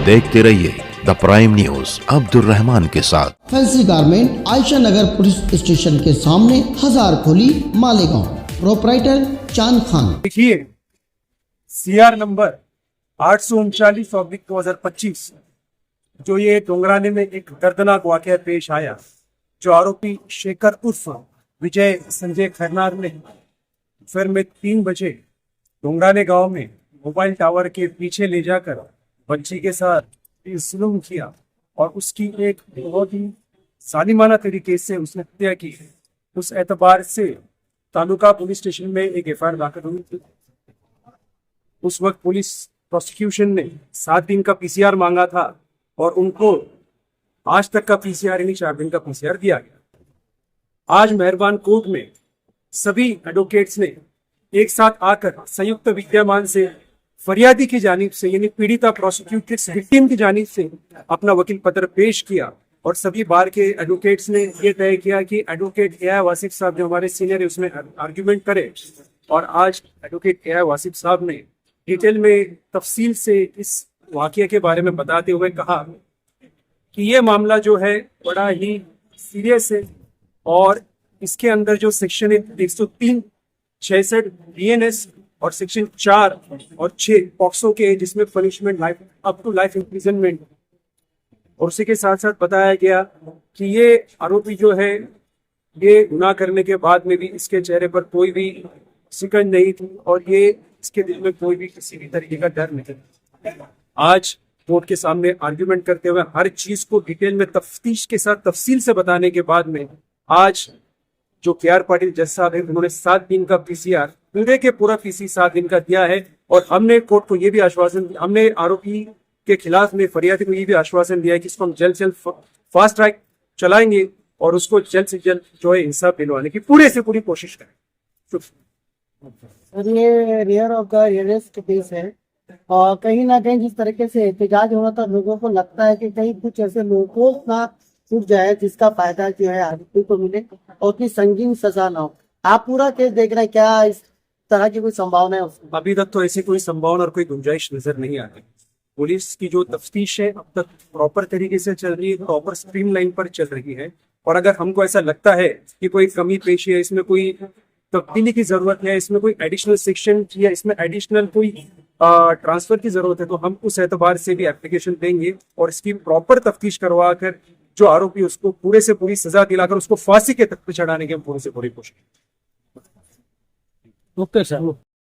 देखते रहिए the prime news Abdul Rahman के साथ। फैंसी गारमेंट आयशा नगर पुलिस स्टेशन के सामने, हजार खोली, मालेगांव। प्रोपराइटर चांद खान। देखिए, CR नंबर 839/2025 जो ये डोंगराने में एक दर्दनाक वाकया पेश आया, जो आरोपी शेखर उर्फ विजय संजय खरनार ने दोपहर में 3 बजे डोंगराने गांव में मोबाइल टावर के पीछे ले जाकर बच्ची के साथ जुल्म किया और उसकी एक बहुत ही जालिमाना तरीके से उसने हत्या की। उस एतबार से तालुका पुलिस स्टेशन में एक FIR दाखिल हुई थी। उस वक्त पुलिस प्रोसिक्यूशन ने 7 दिन का PCR मांगा था और उनको आज तक का PCR यानी 4 दिन का PCR दिया गया। आज मेहरबान कोर्ट में सभी एडवोकेट्स ने एक साथ आकर संयुक्त विद्यमान से फरियादी की जानिब से यानी पीड़िता प्रोसिक्यूटेड विक्टिम की जानिब से अपना वकील पत्र पेश किया और सभी बार के एडवोकेट्स ने यह तय किया कि एडवोकेट AI वासिफ साहब जो हमारे सीनियर है उसमें आर्ग्यूमेंट करे। और आज एडवोकेट AI वासिफ साहब ने डिटेल में तफसील से इस वाकये के बारे में बताते हुए कहा कि ये मामला जो है बड़ा ही सीरियस है और इसके अंदर जो सेक्शन 103, 66 BNS और सेक्शन 4 और 6 पॉक्सो के, जिसमें punishment up to life imprisonment, और उसी के साथ साथ बताया गया कि ये आरोपी जो है ये गुनाह करने के बाद में भी इसके चेहरे पर कोई भी शिकन नहीं थी और ये इसके दिल में कोई भी किसी भी तरीके का डर नहीं। आज कोर्ट के सामने आर्ग्यूमेंट करते हुए हर चीज को डिटेल में तफ्तीश के साथ तफसील से बताने के बाद में आज जो KR पाटिल जज साहब है उन्होंने 7 दिन का PCR पूरे के पूरा PC 7 दिन का दिया है। और हमने कोर्ट को ये भी आश्वासन, हमने आरोपी के खिलाफ में फरियादी को ये भी आश्वासन दिया है कि इसको हम जल्द से जल्द फास्ट ट्रैक चलाएंगे और उसको जल्द से जल्द जो है इंसाफ दिलवाने की पूरे से पूरी कोशिश करें। सर, ये rear of the arrest case है और कहीं ना कहीं जिस तरीके से एहतजाज होना था, लोगों को लगता है कि कहीं कुछ ऐसे लोगों को ना छूट जाए जिसका फायदा जो है आरोपी को मिले और उतनी संगीन सजा ना हो। आप पूरा केस देख रहे हैं, क्या इस तरह की कोई संभावना है उसमें? अभी तक तो ऐसी कोई संभावना और कोई गुंजाइश नजर नहीं आती। पुलिस की जो तफ्तीश है अब तक प्रॉपर तरीके से चल रही है, प्रॉपर स्ट्रीमलाइन पर चल रही है। और अगर हमको ऐसा लगता है कि कोई कमी पेशी है, इसमें कोई तब्दीली की जरूरत है, इसमें कोई एडिशनल सेक्शन या इसमें एडिशनल कोई ट्रांसफर की जरूरत है, तो हम उस एतबार से भी एप्लीकेशन देंगे और इसकी प्रॉपर तफ्तीश करवा कर जो आरोपी उसको पूरे से पूरी सजा दिलाकर उसको फांसी के तख्त पर चढ़ाने की हम पूरी से पूरी कोशिश। Okay sir.